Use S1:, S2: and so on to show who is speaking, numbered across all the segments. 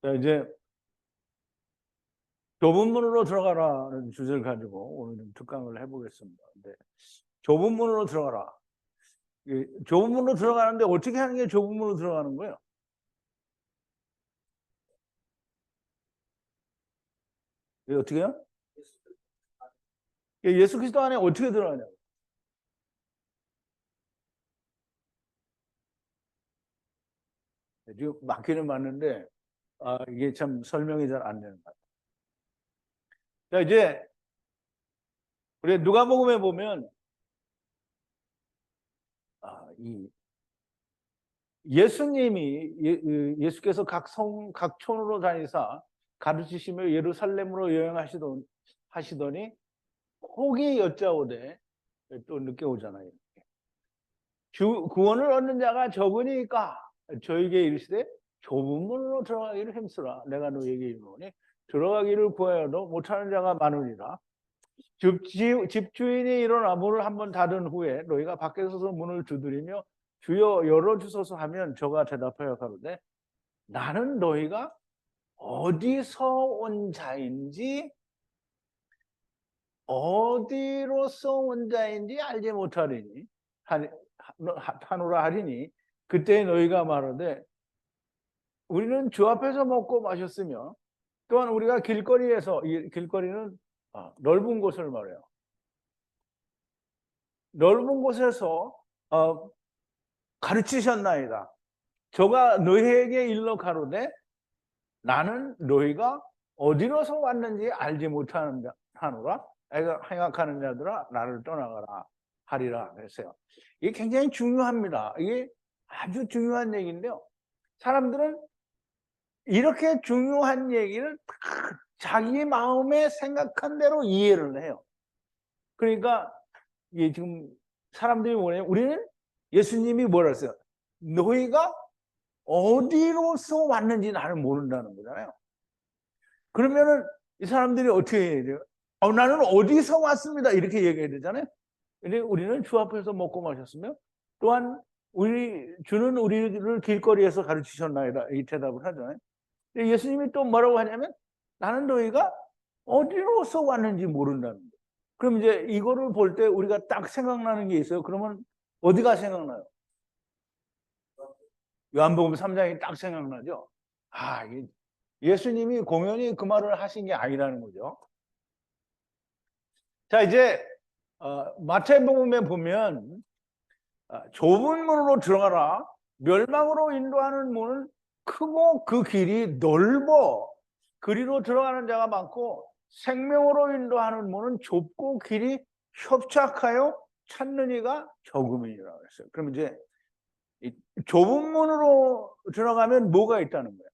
S1: 자, 이제 좁은 문으로 들어가라는 주제를 가지고 오늘 특강을 해보겠습니다. 근데 좁은 문으로 들어가라. 좁은 문으로 들어가는데 어떻게 하는 게 좁은 문으로 들어가는 거예요? 어떻게 해요? 예수 그리스도 안에 어떻게 들어가냐고. 지금 맞기는 맞는데 이게 참 설명이 잘 안 되는 것 같아요. 자, 이제 우리 누가복음에 보면 이 예수님이 예수께서 각 성, 각 촌으로 다니사 가르치시며 예루살렘으로 하시더니 혹이 여짜오되 또 늦게 오잖아요. 구원을 얻는 자가 적으니까 저에게 이르시되 좁은 문으로 들어가기를 힘쓰라. 내가 너에게 이르노니 들어가기를 구하여도 못하는 자가 많으니라. 집주인이 일어나 문을 한번 닫은 후에 너희가 밖에 서서 문을 두드리며 주여 열어주소서 하면 저가 대답하여 가로되 나는 너희가 어디서 온 자인지 어디로서 온 자인지 알지 못하리니 하노라 하리니 그때 너희가 말하되 우리는 주 앞에서 먹고 마셨으며 또한 우리가 길거리에서, 이 길거리는 넓은 곳을 말해요. 넓은 곳에서 가르치셨나이다. 저가 너희에게 일러 가로되 나는 너희가 어디로서 왔는지 알지 못하노라. 행악하는 자들아 나를 떠나가라 하리라 그랬어요. 이게 굉장히 중요합니다. 이게 아주 중요한 얘기인데요. 사람들은 이렇게 중요한 얘기를 자기 마음에 생각한 대로 이해를 해요. 그러니까 이게 지금 사람들이 뭐냐면 우리는 예수님이 뭐라 했어요? 너희가 어디로서 왔는지 나는 모른다는 거잖아요. 그러면은 이 사람들이 어떻게 해야 돼요? 나는 어디서 왔습니다. 이렇게 얘기해야 되잖아요. 근데 우리는 주 앞에서 먹고 마셨으며 또한 주는 우리를 길거리에서 가르치셨나이다. 이 대답을 하잖아요. 근데 예수님이 또 뭐라고 하냐면 나는 너희가 어디로서 왔는지 모른다는 거예요. 그럼 이제 이거를 볼 때 우리가 딱 생각나는 게 있어요. 그러면 어디가 생각나요? 요한복음 3장이 딱 생각나죠. 예수님이 공연히 그 말을 하신 게 아니라는 거죠. 자, 이제 마태복음에 보면 좁은 문으로 들어가라. 멸망으로 인도하는 문은 크고 그 길이 넓어. 그리로 들어가는 자가 많고 생명으로 인도하는 문은 좁고 길이 협착하여 찾는 이가 적음이라고 했어요. 그럼 이제 이 좁은 문으로 들어가면 뭐가 있다는 거예요?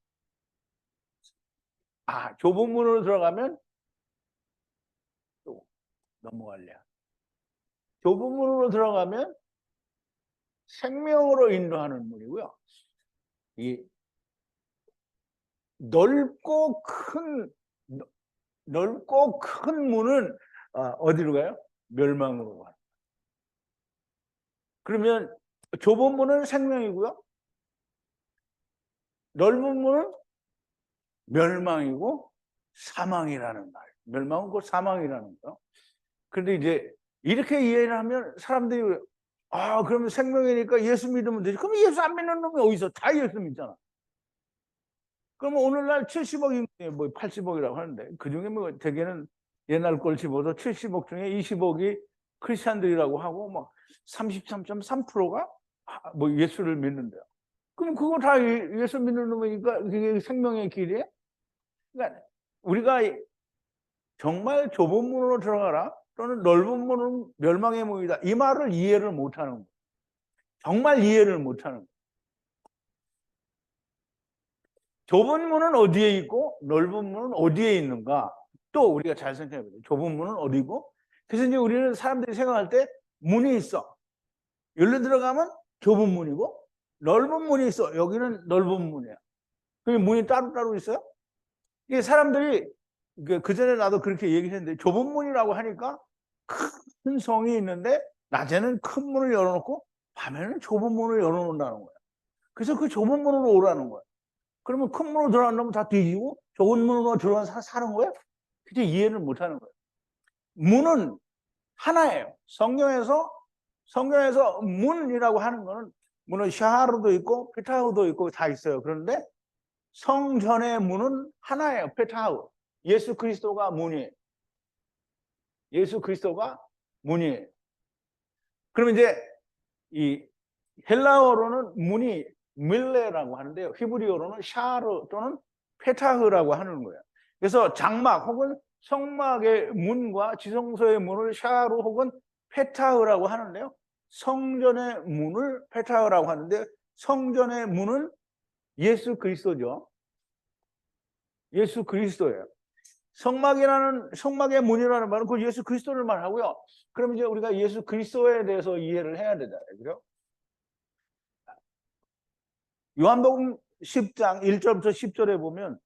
S1: 좁은 문으로 들어가면 또 넘어갈래. 좁은 문으로 들어가면 생명으로 인도하는 문이고요. 이 넓고 큰 문은 어디로 가요? 멸망으로 가요. 그러면 좁은 문은 생명이고요. 넓은 문은 멸망이고 사망이라는 말. 멸망은 곧 사망이라는 거. 그런데 이제 이렇게 이해를 하면 사람들이 그러면 생명이니까 예수 믿으면 되지. 그럼 예수 안 믿는 놈이 어디서? 다 예수 믿잖아. 그러면 오늘날 70억이 뭐 80억이라고 하는데 그중에 뭐 대개는 옛날 걸 집어서 70억 중에 20억이 크리스찬들이라고 하고 막 33.3%가 뭐 예수를 믿는데요. 그럼 그거 다 예수 믿는 놈이니까 그게 생명의 길이에요? 그러니까 우리가 정말 좁은 문으로 들어가라 또는 넓은 문은 멸망의 문이다. 이 말을 이해를 못하는 거예요. 정말 이해를 못하는 거예요. 좁은 문은 어디에 있고 넓은 문은 어디에 있는가? 또 우리가 잘 생각해 보죠. 좁은 문은 어디고? 그래서 이제 우리는 사람들이 생각할 때 문이 있어. 여기로 들어가면 좁은 문이고 넓은 문이 있어. 여기는 넓은 문이야. 그게 문이 따로따로 있어요? 이게 사람들이 그 전에 나도 그렇게 얘기했는데 좁은 문이라고 하니까 큰 성이 있는데 낮에는 큰 문을 열어놓고 밤에는 좁은 문을 열어놓는다는 거야. 그래서 그 좁은 문으로 오라는 거야. 그러면 큰 문으로 들어간 놈은 다 뒤지고 좁은 문으로 들어가서 사는 거야? 그게 이해를 못 하는 거예요. 문은 하나예요. 성경에서 문이라고 하는 거는 문은 샤하르도 있고 페타흐도 있고 다 있어요. 그런데 성전의 문은 하나예요. 페타흐. 예수 그리스도가 문이에요. 예수 그리스도가 문이에요. 그러면 이제 이 헬라어로는 문이 밀레라고 하는데요. 히브리어로는 샤르 또는 페타흐라고 하는 거예요. 그래서 장막 혹은 성막의 문과 지성소의 문을 샤르 혹은 페타흐라고 하는데요. 성전의 문을 페타흐라고 하는데 성전의 문은 예수 그리스도죠. 예수 그리스도예요. 성막의 문이라는 말은 그 예수 그리스도를 말하고요. 그럼 이제 우리가 예수 그리스도에 대해서 이해를 해야 되잖아요. 그죠? 요한복음 10장 1절부터 10절에 보면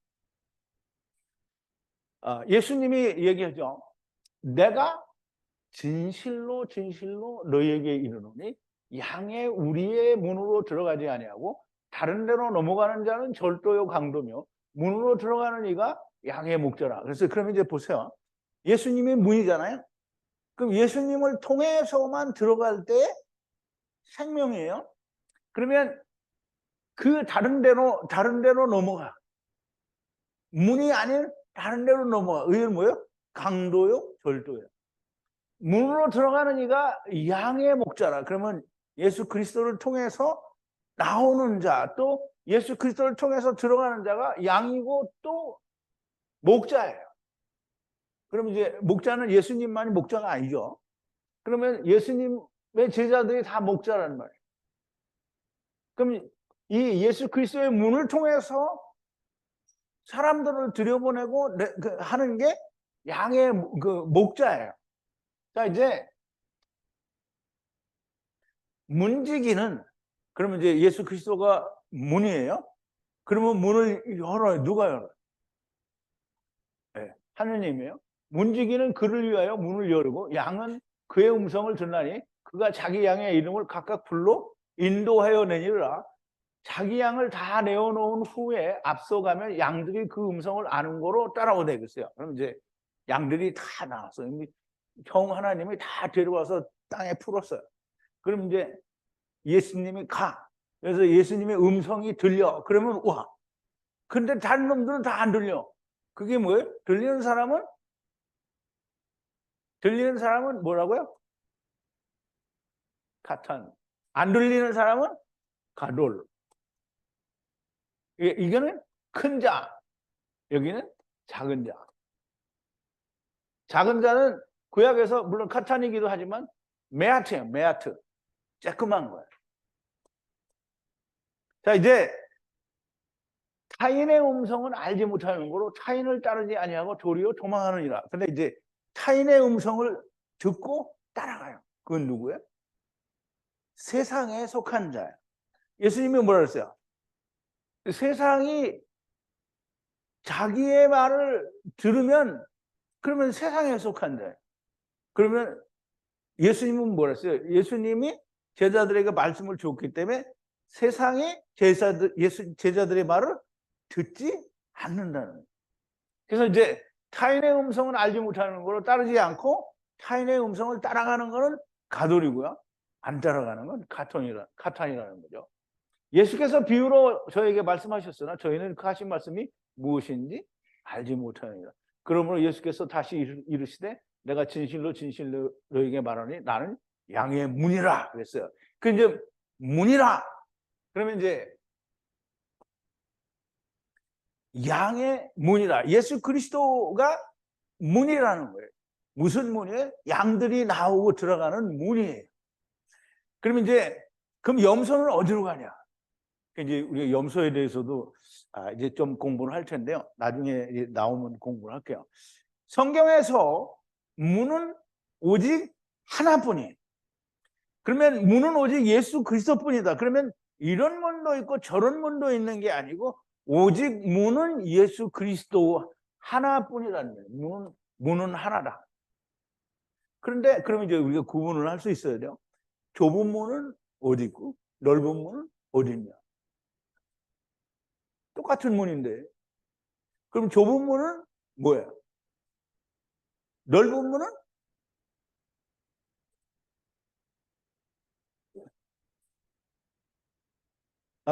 S1: 예수님이 얘기하죠. 내가 진실로 너희에게 이르노니 양의 우리의 문으로 들어가지 아니하고 다른 데로 넘어가는 자는 절도요 강도며 문으로 들어가는 이가 양의 목자라. 그래서 그럼 이제 보세요. 예수님이 문이잖아요. 그럼 예수님을 통해서만 들어갈 때 생명이에요. 그러면 그 다른 데로 넘어가. 문이 아닌 다른 데로 넘어가. 의는 뭐예요? 강도요, 절도요. 문으로 들어가는 이가 양의 목자라. 그러면 예수 그리스도를 통해서 나오는 자, 또 예수 그리스도를 통해서 들어가는 자가 양이고 또 목자예요. 그러면 이제 목자는 예수님만이 목자가 아니죠. 그러면 예수님의 제자들이 다 목자란 말이에요. 그럼 이 예수 그리스도의 문을 통해서 사람들을 들여보내고 하는 게 양의 그 목자예요. 자, 이제 문지기는 그러면 이제 예수 그리스도가 문이에요. 그러면 문을 열어요. 누가 열어요? 네, 하느님이에요. 문지기는 그를 위하여 문을 열고 양은 그의 음성을 듣나니 그가 자기 양의 이름을 각각 불러 인도하여 내니라. 자기 양을 다 내어놓은 후에 앞서가면 양들이 그 음성을 아는 거로 따라오게 되겠어요. 그럼 이제 양들이 다 나왔어요. 형 하나님이 다 데려와서 땅에 풀었어요. 그럼 이제 예수님이 가. 그래서 예수님의 음성이 들려. 그러면 와. 근데 다른 놈들은 다 안 들려. 그게 뭐예요? 들리는 사람은 뭐라고요? 가탄. 안 들리는 사람은 가돌. 이거는 큰 자. 여기는 작은 자. 작은 자는 구약에서 물론 카탄이기도 하지만 메아트예요. 메아트. 쬐끄만 거예요. 자, 이제 타인의 음성은 알지 못하는 거로 타인을 따르지 아니하고 도리어 도망하느니라. 근데 이제 타인의 음성을 듣고 따라가요. 그건 누구예요? 세상에 속한 자예요. 예수님이 뭐라 그랬어요? 세상이 자기의 말을 들으면 그러면 세상에 속한 자예요. 그러면 예수님은 뭐라 했어요? 예수님이 제자들에게 말씀을 줬기 때문에 세상이 제자들의 말을 듣지 않는다는 거예요. 그래서 이제 타인의 음성을 알지 못하는 거로 따르지 않고 타인의 음성을 따라가는 거는 가돌이고요. 안 따라가는 건 가탄이라는 거죠. 예수께서 비유로 저에게 말씀하셨으나 저희는 그 하신 말씀이 무엇인지 알지 못하느니라. 그러므로 예수께서 다시 이르시되 내가 진실로 너에게 말하니 나는 양의 문이라 그랬어요. 그 이제 문이라 그러면 이제 양의 문이라. 예수 그리스도가 문이라는 거예요. 무슨 문이에요? 양들이 나오고 들어가는 문이에요. 그러면 이제 그럼 염소는 어디로 가냐? 이제 우리가 염소에 대해서도 이제 좀 공부를 할 텐데요. 나중에 이제 나오면 공부를 할게요. 성경에서 문은 오직 하나뿐이에요. 그러면 문은 오직 예수 그리스도뿐이다. 그러면 이런 문도 있고 저런 문도 있는 게 아니고 오직 문은 예수 그리스도 하나뿐이라는 거예요. 문은 하나다. 그런데 그러면 이제 우리가 구분을 할 수 있어야 돼요. 좁은 문은 어디 있고 넓은 문은 어디 있냐. 똑같은 문인데. 그럼 좁은 문은 뭐예요? 넓은 문은?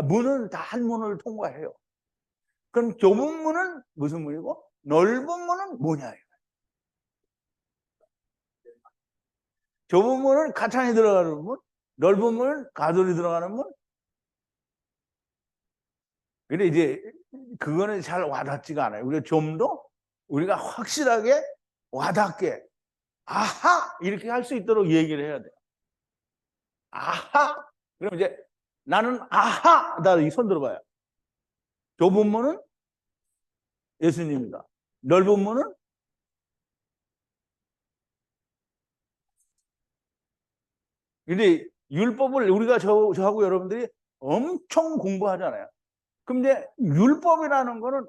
S1: 문은 다 한 문을 통과해요. 그럼 좁은 문은 무슨 문이고 넓은 문은 뭐냐? 좁은 문은 가창이 들어가는 문, 넓은 문은 가돌이 들어가는 문. 근데 이제 그거는 잘 와닿지가 않아요. 우리가 좀 더 우리가 확실하게 와닿게 아하 이렇게 할 수 있도록 얘기를 해야 돼요. 아하. 그럼 이제 나는 아하. 나 이 손 들어봐요. 좁은 문은 예수님이다. 넓은 문은 근데 율법을 우리가 저하고 여러분들이 엄청 공부하잖아요. 그럼 이제 율법이라는 거는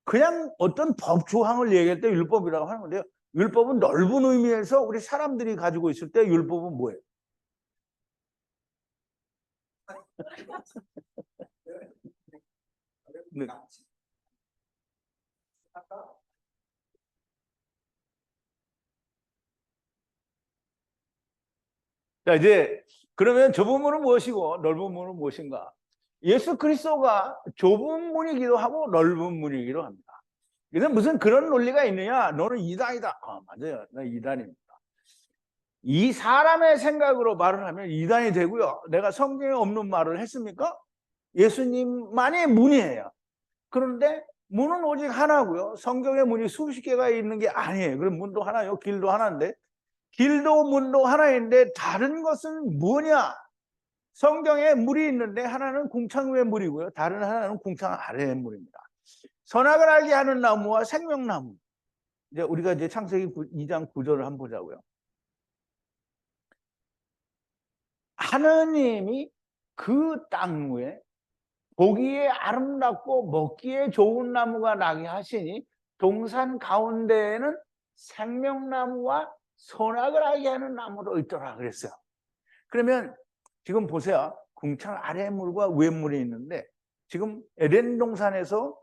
S1: 그냥 어떤 법 조항을 얘기할 때 율법이라고 하는 건데요. 율법은 넓은 의미에서 우리 사람들이 가지고 있을 때 율법은 뭐예요? 네. 자, 이제 그러면 좁은 문은 무엇이고 넓은 문은 무엇인가? 예수 그리스도가 좁은 문이기도 하고 넓은 문이기도 합니다. 그래서 무슨 그런 논리가 있느냐? 너는 이단이다. 맞아요. 나 이단입니다. 이 사람의 생각으로 말을 하면 이단이 되고요. 내가 성경에 없는 말을 했습니까? 예수님만의 문이에요. 그런데 문은 오직 하나고요. 성경에 문이 수십 개가 있는 게 아니에요. 그럼 문도 하나요. 길도 하나인데 길도 문도 하나인데 다른 것은 뭐냐? 성경에 물이 있는데 하나는 궁창 위의 물이고요. 다른 하나는 궁창 아래의 물입니다. 선악을 알게 하는 나무와 생명나무. 이제 우리가 이제 창세기 2장 9절을 한번 보자고요. 하느님이 그 땅 위에 보기에 아름답고 먹기에 좋은 나무가 나게 하시니 동산 가운데에는 생명나무와 선악을 알게 하는 나무도 있더라 그랬어요. 그러면 지금 보세요. 궁창 아래 물과 위에 물이 있는데 지금 에덴 동산에서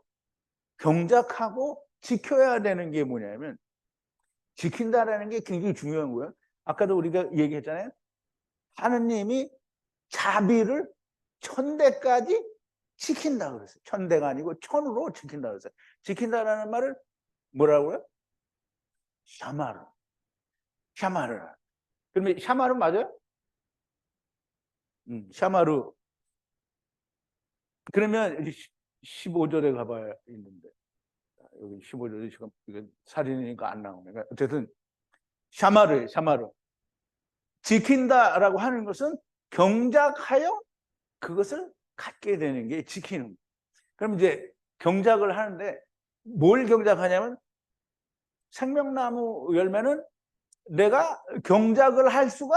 S1: 경작하고 지켜야 되는 게 뭐냐면 지킨다라는 게 굉장히 중요한 거예요. 아까도 우리가 얘기했잖아요. 하느님이 자비를 천대까지 지킨다 그랬어요. 천대가 아니고 천으로 지킨다 그랬어요. 지킨다라는 말을 뭐라고요? 샤마르. 샤마르. 그러면 샤마르 맞아요? 샤마르. 그러면 15절에 가봐야 있는데 여기 15절에 지금 이건 사진이니까 안 나오네. 어쨌든 샤마르예요. 샤마르. 지킨다라고 하는 것은 경작하여 그것을 갖게 되는 게 지키는. 그럼 이제 경작을 하는데 뭘 경작하냐면 생명나무 열매는 내가 경작을 할 수가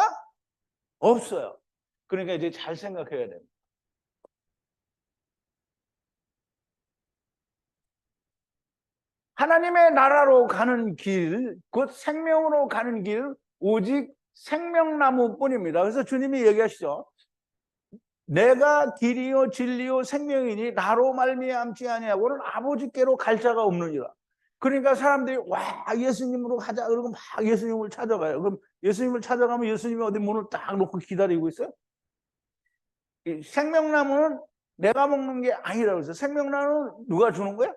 S1: 없어요. 그러니까 이제 잘 생각해야 됩니다. 하나님의 나라로 가는 길, 곧 생명으로 가는 길, 오직 생명나무뿐입니다. 그래서 주님이 얘기하시죠. 내가 길이요 진리요 생명이니 나로 말미암지 아니하고는 아버지께로 갈 자가 없느니라. 그러니까 사람들이 와 예수님으로 가자 그러고 막 예수님을 찾아가요. 그럼 예수님을 찾아가면 예수님이 어디 문을 딱 놓고 기다리고 있어요? 이 생명나무는 내가 먹는 게 아니라고 해서 생명나무는 누가 주는 거야?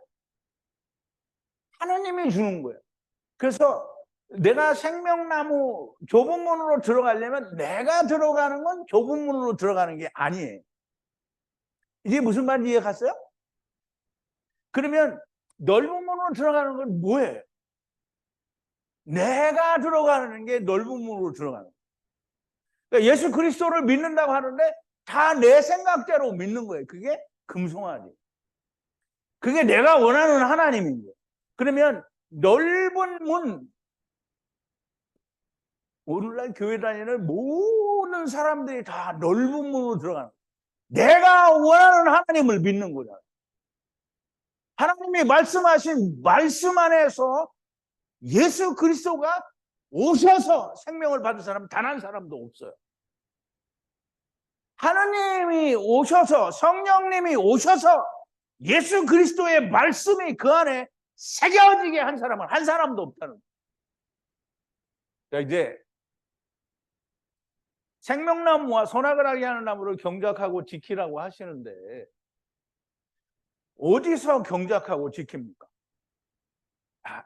S1: 하나님이 주는 거예요. 그래서 내가 생명나무 좁은 문으로 들어가려면 내가 들어가는 건 좁은 문으로 들어가는 게 아니에요. 이게 무슨 말인지 이해 갔어요? 그러면 넓은 문으로 들어가는 건 뭐예요? 내가 들어가는 게 넓은 문으로 들어가는 거예요. 그러니까 예수 그리스도를 믿는다고 하는데 다 내 생각대로 믿는 거예요. 그게 금송아지. 그게 내가 원하는 하나님인 거예요. 그러면 넓은 문, 오늘날 교회 다니는 모든 사람들이 다 넓은 문으로 들어가는 거예요. 내가 원하는 하나님을 믿는 거잖아요. 하나님이 말씀하신 말씀 안에서 예수 그리스도가 오셔서 생명을 받은 사람은 단 한 사람도 없어요. 하나님이 오셔서 성령님이 오셔서 예수 그리스도의 말씀이 그 안에 새겨지게 한 사람은 한 사람도 없다는 거예요. 자, 이제 생명나무와 선악을 알게 하는 나무를 경작하고 지키라고 하시는데 어디서 경작하고 지킵니까?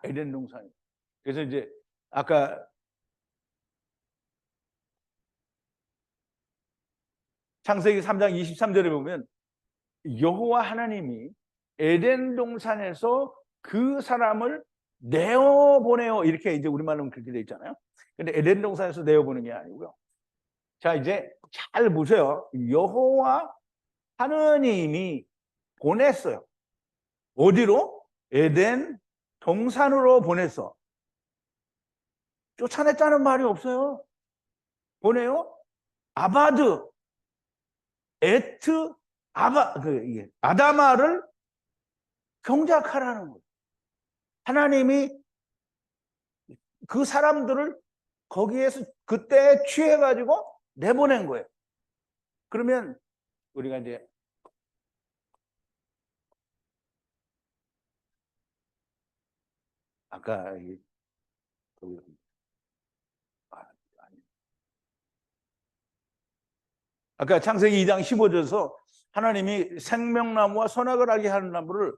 S1: 에덴 동산에. 그래서 이제 아까 창세기 3장 23절에 보면 여호와 하나님이 에덴 동산에서 그 사람을 내어보내요. 이렇게 이제 우리말로는 그렇게 돼 있잖아요. 근데 에덴 동산에서 내어보는 게 아니고요. 자, 이제 잘 보세요. 여호와 하나님이 보냈어요. 어디로? 에덴 동산으로 보냈어. 쫓아냈다는 말이 없어요. 보내요. 아바드, 에트, 아다마를 경작하라는 거예요. 하나님이 그 사람들을 거기에서 그때 취해가지고 내보낸 거예요. 그러면 우리가 이제 아까 아까 창세기 2장 15절에서 하나님이 생명나무와 선악을 알게 하는 나무를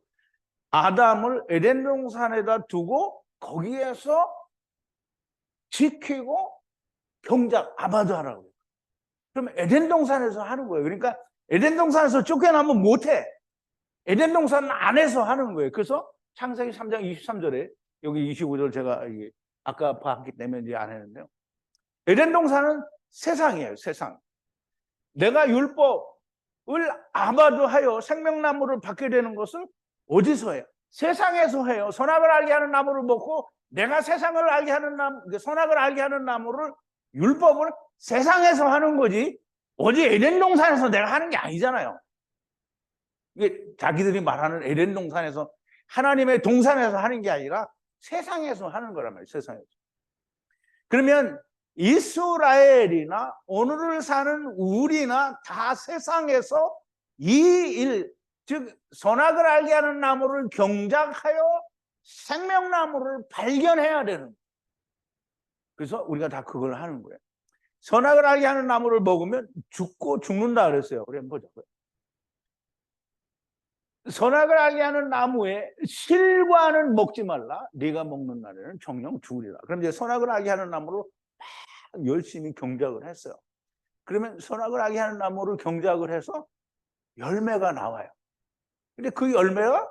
S1: 아담을 에덴 동산에다 두고 거기에서 지키고 경작 아바드하라고. 그럼 에덴 동산에서 하는 거예요. 그러니까 에덴 동산에서 쫓겨나면 못해. 에덴 동산 안에서 하는 거예요. 그래서 창세기 3장 23절에 여기 25절 제가 아까 봤기 때문에 이제 안 했는데요. 에덴 동산은 세상이에요. 세상. 내가 율법을 아바드하여 생명나무를 받게 되는 것을 어디서 해요? 세상에서 해요. 선악을 알게 하는 나무를 먹고 내가 세상을 알게 하는 나무, 선악을 알게 하는 나무를 율법을 세상에서 하는 거지 어디 에덴 동산에서 내가 하는 게 아니잖아요. 이게 자기들이 말하는 에덴 동산에서 하나님의 동산에서 하는 게 아니라 세상에서 하는 거란 말이에요. 세상에서. 그러면 이스라엘이나 오늘을 사는 우리나 다 세상에서 이 일, 즉 선악을 알게 하는 나무를 경작하여 생명나무를 발견해야 되는 거예요. 그래서 우리가 다 그걸 하는 거예요. 선악을 알게 하는 나무를 먹으면 죽는다 그랬어요. 우리 한번 보자고요. 선악을 알게 하는 나무에 실과는 먹지 말라. 네가 먹는 날에는 정령 죽으리라. 그럼 이제 선악을 알게 하는 나무를 막 열심히 경작을 했어요. 그러면 선악을 알게 하는 나무를 경작을 해서 열매가 나와요. 근데 그 열매가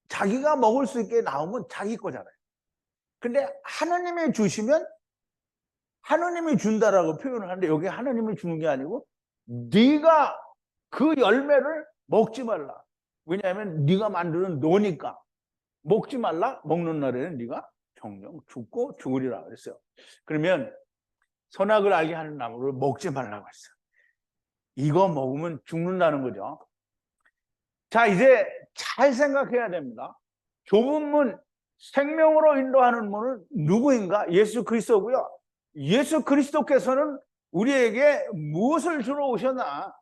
S1: 자기가 먹을 수 있게 나오면 자기 거잖아요. 근데 하나님이 주시면 하나님이 준다라고 표현을 하는데 여기 하나님이 주는 게 아니고 네가 그 열매를 먹지 말라. 왜냐하면 네가 만드는 너니까. 먹지 말라. 먹는 날에는 네가 정령 죽고 죽으리라 그랬어요. 그러면 선악을 알게 하는 나무를 먹지 말라고 했어요. 이거 먹으면 죽는다는 거죠. 자, 이제 잘 생각해야 됩니다. 좁은 문, 생명으로 인도하는 문은 누구인가? 예수 그리스도고요. 예수 그리스도께서는 우리에게 무엇을 주러 오셨나?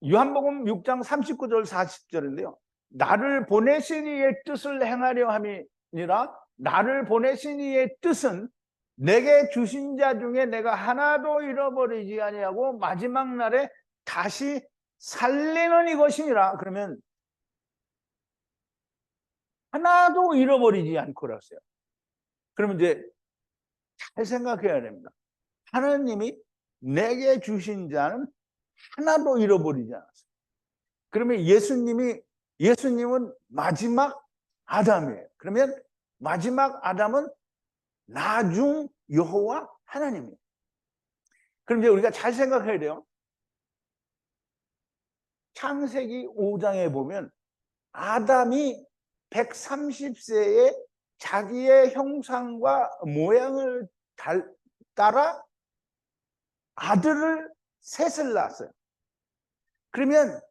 S1: 요한복음 6장 39절 40절인데요. 나를 보내신 이의 뜻을 행하려 함이니라. 나를 보내신 이의 뜻은 내게 주신 자 중에 내가 하나도 잃어버리지 아니하고 마지막 날에 다시 살리는 이것이니라. 그러면 하나도 잃어버리지 않고라 했어요. 그러면 이제 잘 생각해야 됩니다. 하나님이 내게 주신 자는 하나도 잃어버리지 않았어요. 그러면 예수님은 마지막 아담이에요. 그러면 마지막 아담은 나중 여호와 하나님이에요. 그럼 이제 우리가 잘 생각해야 돼요. 창세기 5장에 보면 아담이 130세에 자기의 형상과 모양을 따라 아들을 셋을 낳았어요. 그러면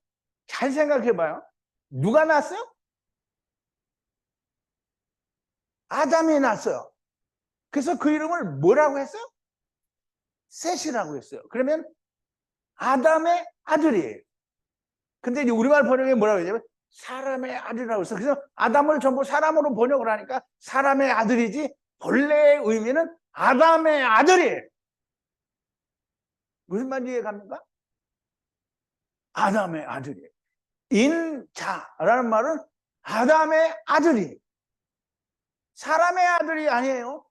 S1: 잘 생각해봐요. 누가 낳았어요? 아담이 낳았어요. 그래서 그 이름을 뭐라고 했어요? 셋이라고 했어요. 그러면 아담의 아들이에요. 근데 이제 우리말 번역에 뭐라고 하냐면 사람의 아들이라고 했어요. 그래서 아담을 전부 사람으로 번역을 하니까 사람의 아들이지 본래의 의미는 아담의 아들이에요. 무슨 말인지 이해갑니까? 아담의 아들이에요. 인자라는 말은 아담의 아들이에요. 사람의 아들이 아니에요.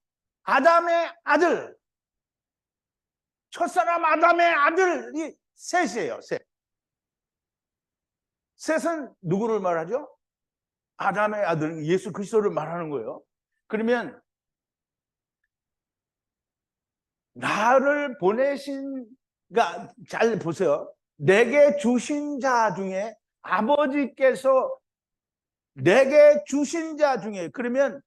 S1: 아담의 아들. 첫사람 아담의 아들이 셋이에요. 셋. 셋은 누구를 말하죠? 아담의 아들 예수 그리스도를 말하는 거예요. 그러면 나를 보내신, 그러니까 잘 보세요. 내게 주신 자 중에 아버지께서 내게 주신 자 중에, 그러면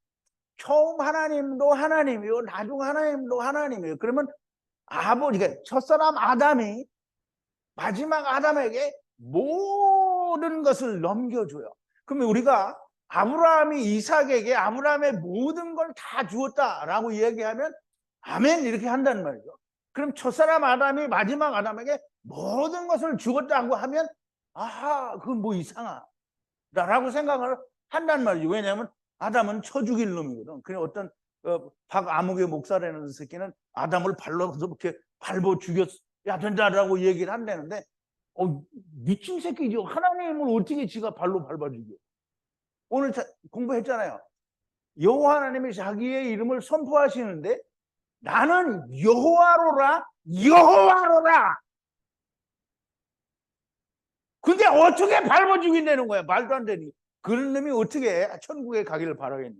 S1: 처음 하나님도 하나님이요, 나중 하나님도 하나님이에요. 그러면 아버지가 첫사람 아담이 마지막 아담에게 모든 것을 넘겨줘요. 그러면 우리가 아브라함이 이삭에게 아브라함의 모든 걸 다 주었다라고 얘기하면 아멘 이렇게 한다는 말이죠. 그럼 첫사람 아담이 마지막 아담에게 모든 것을 주었다고 하면 아하 그건 뭐 이상하다라고 생각을 한단 말이죠. 왜냐하면 아담은 쳐 죽일 놈이거든. 그냥 어떤 박아무개 목사라는 새끼는 아담을 발로 이렇게 밟아 죽였어야 된다라고 얘기를 한다는데 미친 새끼죠. 하나님을 어떻게 지가 발로 밟아 죽여? 오늘 공부했잖아요. 여호와 하나님이 자기의 이름을 선포하시는데 나는 여호와로라 여호와로라. 근데 어떻게 밟아 죽인다는 거야? 말도 안 되니. 그런 놈이 어떻게 천국에 가기를 바라겠니?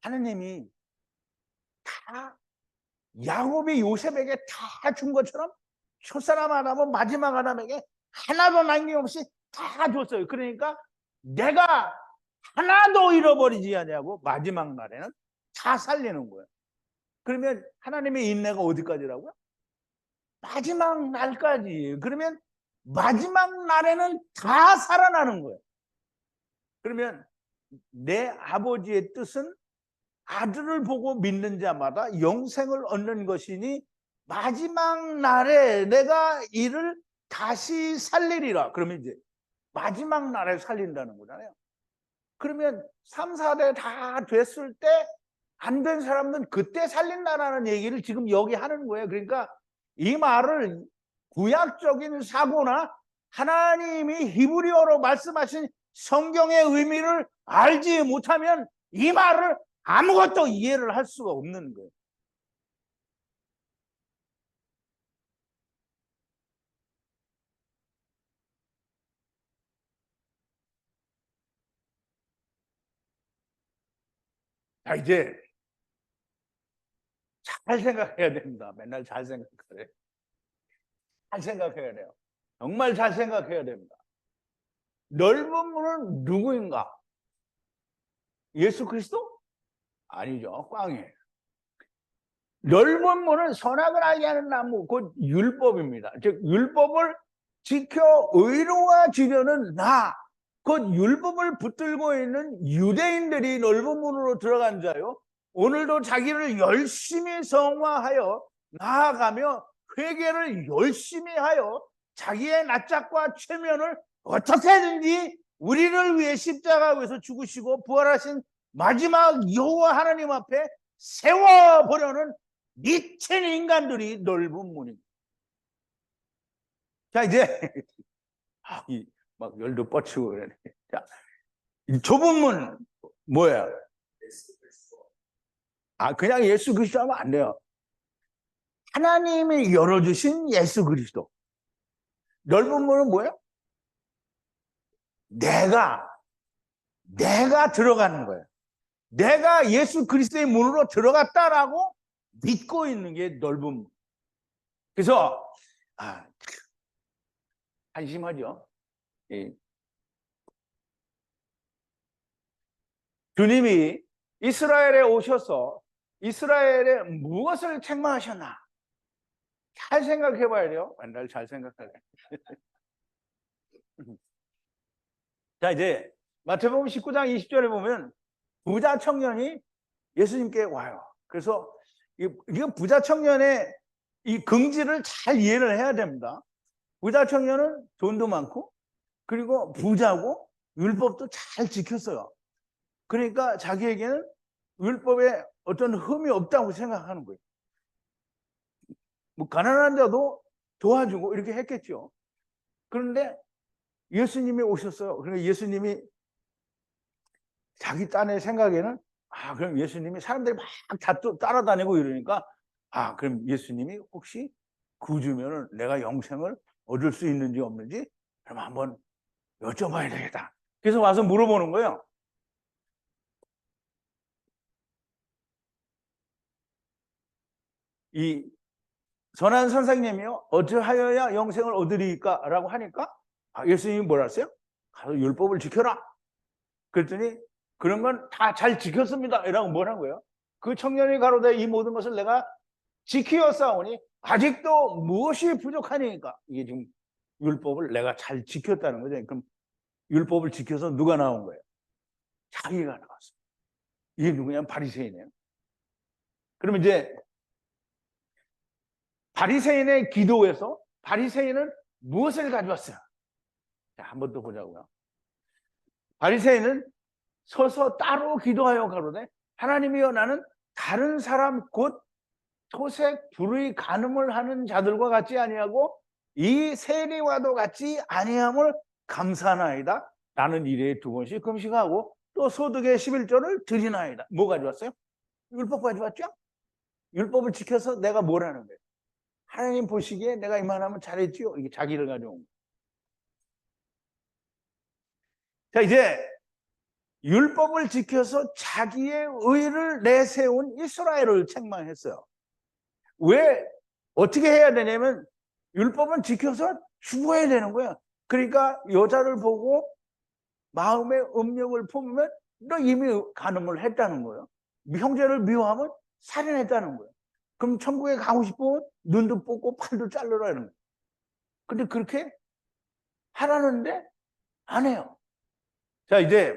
S1: 하나님이 다 야곱이 요셉에게 다 준 것처럼 첫사람 아담은 마지막 아담에게 하나도 남김없이 다 줬어요. 그러니까 내가 하나도 잃어버리지 않냐고 마지막 날에는 다 살리는 거예요. 그러면 하나님의 인내가 어디까지라고요? 마지막 날까지. 그러면 마지막 날에는 다 살아나는 거예요. 그러면 내 아버지의 뜻은 아들을 보고 믿는 자마다 영생을 얻는 것이니 마지막 날에 내가 이를 다시 살리리라. 그러면 이제 마지막 날에 살린다는 거잖아요. 그러면 3, 4대 다 됐을 때 안 된 사람은 그때 살린다라는 얘기를 지금 여기 하는 거예요. 그러니까 이 말을 구약적인 사고나 하나님이 히브리어로 말씀하신 성경의 의미를 알지 못하면 이 말을 아무것도 이해를 할 수가 없는 거예요. 자, 이제 잘 생각해야 됩니다. 맨날 잘 생각해야 잘 생각해야 돼요. 정말 잘 생각해야 됩니다. 넓은 문은 누구인가? 예수 그리스도? 아니죠. 꽝이에요. 넓은 문은 선악을 알게 하는 나무, 곧 율법입니다. 즉 율법을 지켜 의로워지려는 나, 곧 율법을 붙들고 있는 유대인들이 넓은 문으로 들어간 자요. 오늘도 자기를 열심히 성화하여 나아가며 회개를 열심히 하여 자기의 낯짝과 최면을 어떻게든지 우리를 위해 십자가에서 죽으시고 부활하신 마지막 여호와 하나님 앞에 세워보려는 미친 인간들이 넓은 문입니다. 자, 이제 막 열도 뻗치고 그러네. 자, 이 좁은 문 뭐야? 그냥 예수 그리스도 하면 안 돼요. 하나님이 열어주신 예수 그리스도. 넓은 문은 뭐예요? 내가 들어가는 거예요. 내가 예수 그리스도의 문으로 들어갔다라고 믿고 있는 게 넓은 문. 그래서 한심하죠. 주님이 이스라엘에 오셔서 이스라엘에 무엇을 책망하셨나? 잘 생각해 봐야 돼요. 맨날 잘 생각하래. 자, 이제 마태복음 19장 20절에 보면 부자 청년이 예수님께 와요. 그래서 이건 부자 청년의 이 긍지를 잘 이해를 해야 됩니다. 부자 청년은 돈도 많고 그리고 부자고 율법도 잘 지켰어요. 그러니까 자기에게는 율법에 어떤 흠이 없다고 생각하는 거예요. 뭐 가난한 자도 도와주고 이렇게 했겠죠. 그런데 예수님이 오셨어요. 그러니까 예수님이 자기 딴의 생각에는 그럼 예수님이 사람들이 막 다 따라다니고 이러니까 그럼 예수님이 혹시 구주면은 내가 영생을 얻을 수 있는지 없는지 그럼 한번 여쭤봐야 되겠다. 그래서 와서 물어보는 거예요. 이 선한 선생님이요 어찌하여야 영생을 얻으리까? 라고 하니까 예수님이 뭐라 했어요? 가서 율법을 지켜라. 그랬더니 그런 건 다 잘 지켰습니다. 이라고 뭐라는 거예요? 그 청년이 가로되 이 모든 것을 내가 지키었사오니 아직도 무엇이 부족하니까. 이게 지금 율법을 내가 잘 지켰다는 거죠. 그럼 율법을 지켜서 누가 나온 거예요? 자기가 나왔어요. 이게 누구냐면 바리새인이에요. 그럼 이제 바리새인의 기도에서 바리새인은 무엇을 가져왔어요? 자, 한 번 더 보자고요. 바리새인은 서서 따로 기도하여 가로되 하나님이여 나는 다른 사람 곧 토색 불의 간음을 하는 자들과 같지 아니하고 이 세리와도 같지 아니함을 감사하나이다. 나는 일에 2번씩 금식하고 또 소득의 11조를 드리나이다. 뭐 가져왔어요? 율법 가져왔죠? 율법을 지켜서 내가 뭘 하는 거예요? 하나님 보시기에 내가 이만하면 잘했지요? 이게 자기를 가져온 거예요. 자, 이제 율법을 지켜서 자기의 의를 내세운 이스라엘을 책망했어요. 왜 어떻게 해야 되냐면 율법은 지켜서 죽어야 되는 거예요. 그러니까 여자를 보고 마음의 음욕을 품으면 너 이미 간음을 했다는 거예요. 형제를 미워하면 살인했다는 거예요. 그럼 천국에 가고 싶으면 눈도 뽑고 팔도 자르라는 거예요. 근데 그렇게 하라는데 안 해요. 자, 이제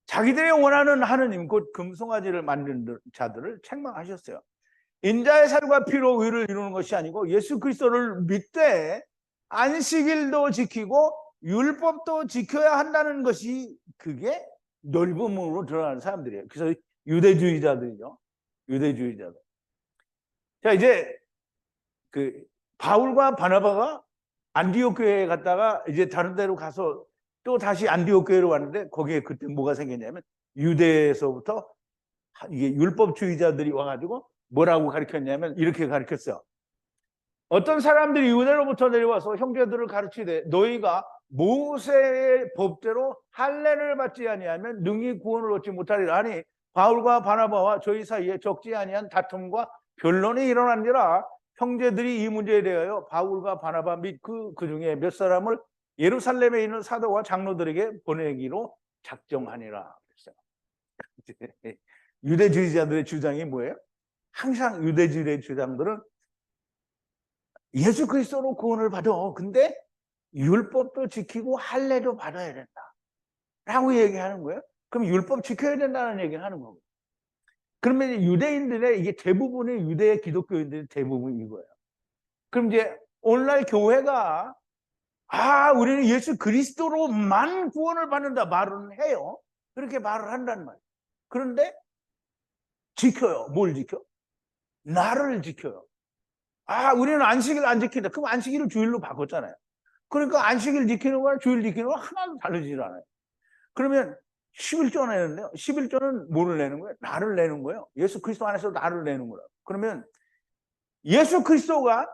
S1: 자기들이 원하는 하느님 곧 금송아지를 만든 자들을 책망하셨어요. 인자의 살과 피로 의를 이루는 것이 아니고 예수 그리스도를 믿되 안식일도 지키고 율법도 지켜야 한다는 것이 그게 넓음으로 드러나는 사람들이에요. 그래서 유대주의자들이죠. 유대주의자들. 자, 이제 그 바울과 바나바가 안디옥 교회에 갔다가 이제 다른 데로 가서 또 다시 안디옥 교회로 왔는데 거기에 그때 뭐가 생겼냐면 유대에서부터 이게 율법주의자들이 와가지고 뭐라고 가르쳤냐면 이렇게 가르쳤어요. 어떤 사람들이 유대로부터 내려와서 형제들을 가르치되 너희가 모세의 법대로 할례를 받지 아니하면 능히 구원을 얻지 못하리라 하니 바울과 바나바와 저희 사이에 적지 아니한 다툼과 변론이 일어난지라 형제들이 이 문제에 대하여 바울과 바나바 및 그 중에 몇 사람을 예루살렘에 있는 사도와 장로들에게 보내기로 작정하니라 그랬어요. 유대주의자들의 주장이 뭐예요? 항상 유대주의의 주장들은 예수 그리스도로 구원을 받아. 근데 율법도 지키고 할례도 받아야 된다. 라고 얘기하는 거예요. 그럼 율법 지켜야 된다는 얘기를 하는 거고. 그러면 유대인들의 이게 대부분의 유대 기독교인들의 대부분 이거예요. 그럼 이제 오늘날 교회가 우리는 예수 그리스도로만 구원을 받는다 말은 해요. 그렇게 말을 한다는 말이에요. 그런데 지켜요. 뭘 지켜? 나를 지켜요. 우리는 안식일 안 지킨다. 그럼 안식일을 주일로 바꿨잖아요. 그러니까 안식일 지키는 거랑 주일 지키는 거 하나도 다르지 않아요. 그러면 11조 내는데요. 11조는 뭐를 내는 거예요? 나를 내는 거예요. 예수 그리스도 안에서 나를 내는 거라. 그러면 예수 그리스도가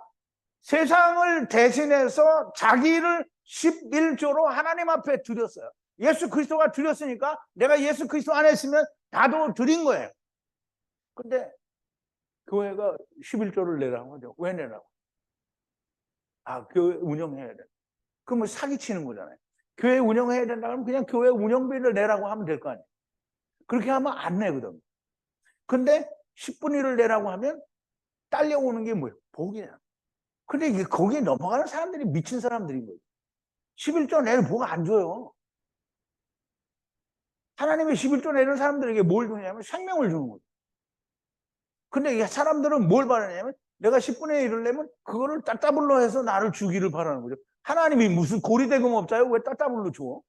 S1: 세상을 대신해서 자기를 11조로 하나님 앞에 드렸어요. 예수 그리스도가 드렸으니까 내가 예수 그리스도 안에 있으면 나도 드린 거예요. 근데 교회가 11조를 내라는 거죠. 왜 내라고? 교회 운영해야 돼. 그러면 사기치는 거잖아요. 교회 운영해야 된다 그러면 그냥 교회 운영비를 내라고 하면 될 거 아니에요. 그렇게 하면 안 내거든. 근데 10분의 1을 내라고 하면 딸려오는 게 뭐예요? 복이야. 근데 이게 거기에 넘어가는 사람들이 미친 사람들인 거예요. 11조 내는 복 안 줘요. 하나님의 11조 내는 사람들에게 뭘 주냐면 생명을 주는 거예요. 근데 이 사람들은 뭘 바라냐면 내가 10분의 1을 내면 그거를 따따블로 해서 나를 주기를 바라는 거죠. 하나님이 무슨 고리대금 업자요? 왜 따따블로 줘?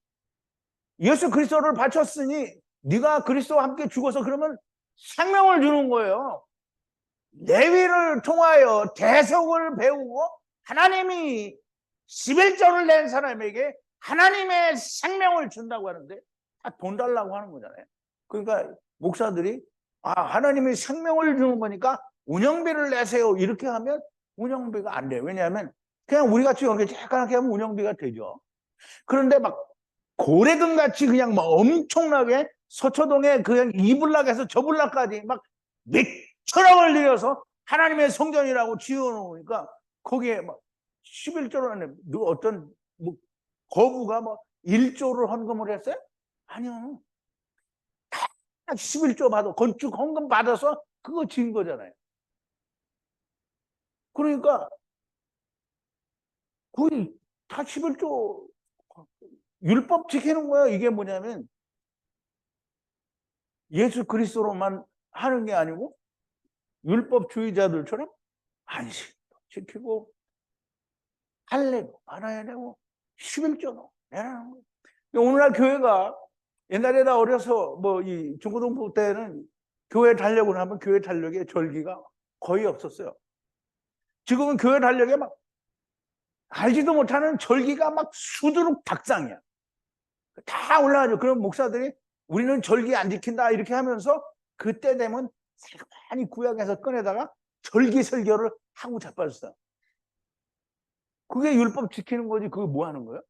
S1: 예수 그리스도를 바쳤으니 네가 그리스도와 함께 죽어서 그러면 생명을 주는 거예요. 레위를 통하여 대속을 배우고 하나님이 11조를 낸 사람에게 하나님의 생명을 준다고 하는데 다 돈 달라고 하는 거잖아요. 그러니까 목사들이 하나님이 생명을 주는 거니까 운영비를 내세요 이렇게 하면 운영비가 안 돼요. 왜냐하면 그냥 우리 같이 이렇게 쬐깐하게 하면 운영비가 되죠. 그런데 막 고래등 같이 그냥 막 엄청나게 서초동에 그냥 이 블락에서 저 블락까지 막 몇천억을 들여서 하나님의 성전이라고 지어놓으니까 거기에 막 11조라는 어떤 뭐 거부가 뭐 1조를 헌금을 했어요? 아니요. 다 11조 받아 건축 헌금 받아서 그거 지은 거잖아요. 그러니까 거의 다 11조 율법 지키는 거예요. 이게 뭐냐면 예수 그리스도로만 하는 게 아니고 율법주의자들처럼 안식도 지키고 할례도 알아야 되고 11조도 내라는 거예요. 오늘날 교회가 옛날에 나 어려서 뭐 이 중고등부 때는 교회 달력을 하면 교회 달력에 절기가 거의 없었어요. 지금은 교회 달력에 막 알지도 못하는 절기가 막 수두룩 닥상이야. 다 올라가죠. 그럼 목사들이 우리는 절기 안 지킨다 이렇게 하면서 그때 되면 살만히 구약에서 꺼내다가 절기 설교를 하고 자빠졌어. 그게 율법 지키는 거지. 그게 뭐 하는 거예요?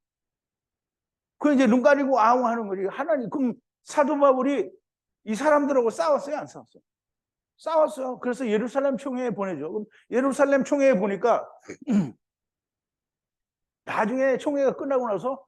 S1: 그 이제 눈 가리고 아웅 하는 거지. 하나님, 그럼 사도 바울이 이 사람들하고 싸웠어요? 안 싸웠어요? 싸웠어요. 그래서 예루살렘 총회에 보내죠. 그럼 예루살렘 총회에 보니까 나중에 총회가 끝나고 나서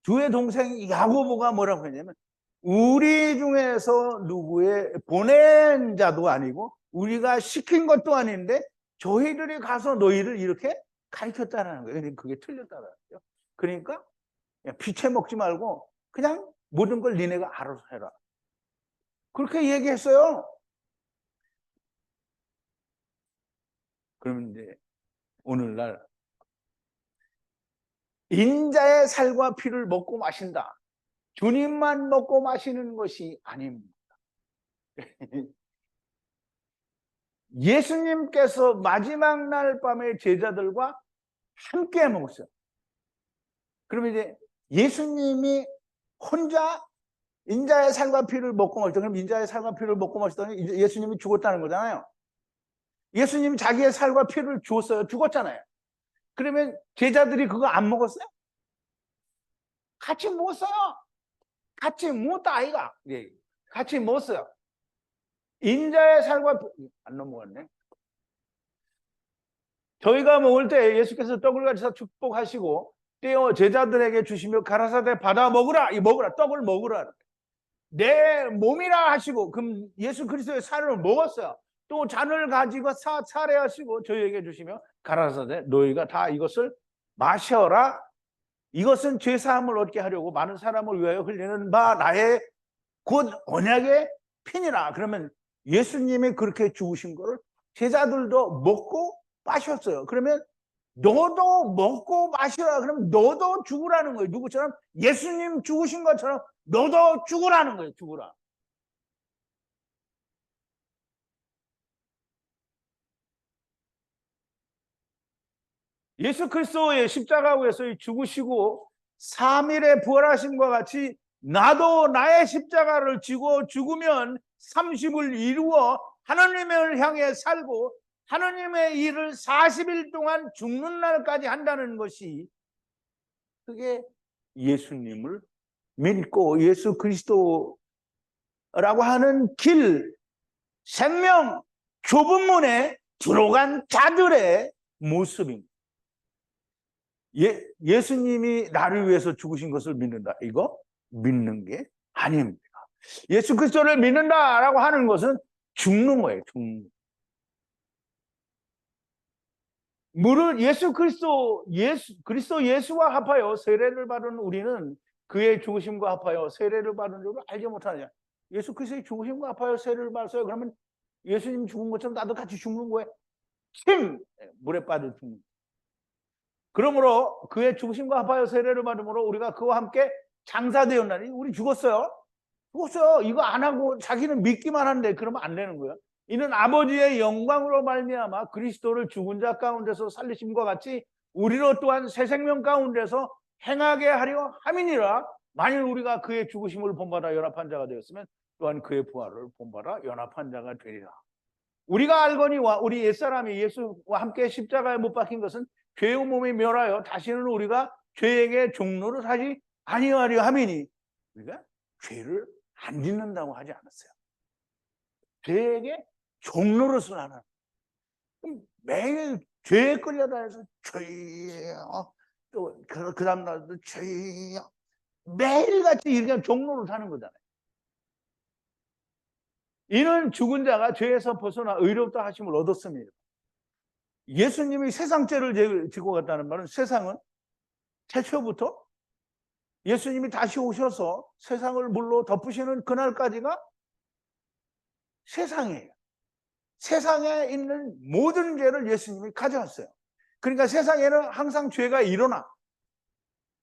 S1: 두의 동생 야고보가 뭐라고 했냐면 우리 중에서 누구의 보낸 자도 아니고 우리가 시킨 것도 아닌데 저희들이 가서 너희를 이렇게 가르쳤다는 거예요. 그게 틀렸다는 거죠. 그러니까 피채 먹지 말고 그냥 모든 걸 니네가 알아서 해라. 그렇게 얘기했어요. 그러면 이제 오늘날 인자의 살과 피를 먹고 마신다. 주님만 먹고 마시는 것이 아닙니다. 예수님께서 마지막 날 밤에 제자들과 함께 먹었어요. 그러면 이제 예수님이 혼자 인자의 살과 피를 먹고 마셨다. 그럼 인자의 살과 피를 먹고 마셨다니 예수님이 죽었다는 거잖아요. 예수님이 자기의 살과 피를 주었어요. 죽었잖아요. 그러면 제자들이 그거 안 먹었어요? 같이 먹었어요. 같이 먹었다 아이가. 예. 같이 먹었어요. 인자의 살과 안 넘어갔네. 저희가 먹을 때 예수께서 떡을 가지사 축복하시고 떼어 제자들에게 주시며 가라사대 받아 먹으라. 이 먹으라. 떡을 먹으라. 내 몸이라 하시고 그럼 예수 그리스도의 살을 먹었어요. 또 잔을 가지고 차례하시고 저희에게 주시며 가라사대 너희가 다 이것을 마셔라. 이것은 죄사함을 얻게 하려고 많은 사람을 위하여 흘리는 바 나의 곧 언약의 피니라. 그러면 예수님이 그렇게 죽으신 거를 제자들도 먹고 마셨어요. 그러면 너도 먹고 마시라. 그러면 너도 죽으라는 거예요. 누구처럼? 예수님 죽으신 것처럼 너도 죽으라는 거예요. 죽으라. 예수 그리스도의 십자가에서 죽으시고 3일에 부활하심과 같이 나도 나의 십자가를 지고 죽으면 30을 이루어 하나님을 향해 살고 하나님의 일을 40일 동안 죽는 날까지 한다는 것이 그게 예수님을 믿고 예수 그리스도라고 하는 길, 생명, 좁은 문에 들어간 자들의 모습입니다. 예수님이 나를 위해서 죽으신 것을 믿는다. 이거 믿는 게 아닙니다. 예수 그리스도를 믿는다라고 하는 것은 죽는 거예요. 죽는 거. 무릇 예수 그리스도 예수와 합하여 세례를 받은 우리는 그의 죽으심과 합하여 세례를 받은 줄을 알지 못하느냐. 예수 그리스도의 죽으심과 합하여 세례를 받았어요. 그러면 예수님 죽은 것처럼 나도 같이 죽는 거예요. 침! 물에 빠져 죽는. 그러므로 그의 죽으심과 합하여 세례를 받음으로 우리가 그와 함께 장사되었나니 우리 죽었어요. 죽었어요. 이거 안 하고 자기는 믿기만 한데 그러면 안 되는 거예요. 이는 아버지의 영광으로 말미암아 그리스도를 죽은 자 가운데서 살리심과 같이 우리로 또한 새 생명 가운데서 행하게 하려 함이니라. 만일 우리가 그의 죽으심을 본받아 연합한 자가 되었으면 또한 그의 부활을 본받아 연합한 자가 되리라. 우리가 알거니와 우리 옛사람이 예수와 함께 십자가에 못 박힌 것은 죄의 몸이 멸하여 다시는 우리가 죄에게 종로를 하지 아니하려 함이니, 우리가 죄를 안 짓는다고 하지 않았어요. 죄에게 종로릇을 하는, 매일 죄에 끌려다녀서 죄야, 또 그 다음 날도 죄야, 매일같이 이렇게 종로를 하는 거잖아요. 이는 죽은 자가 죄에서 벗어나 의롭다 하심을 얻었습니다. 예수님이 세상 죄를 지고 갔다는 말은, 세상은 태초부터 예수님이 다시 오셔서 세상을 물로 덮으시는 그날까지가 세상이에요. 세상에 있는 모든 죄를 예수님이 가져왔어요. 그러니까 세상에는 항상 죄가 일어나.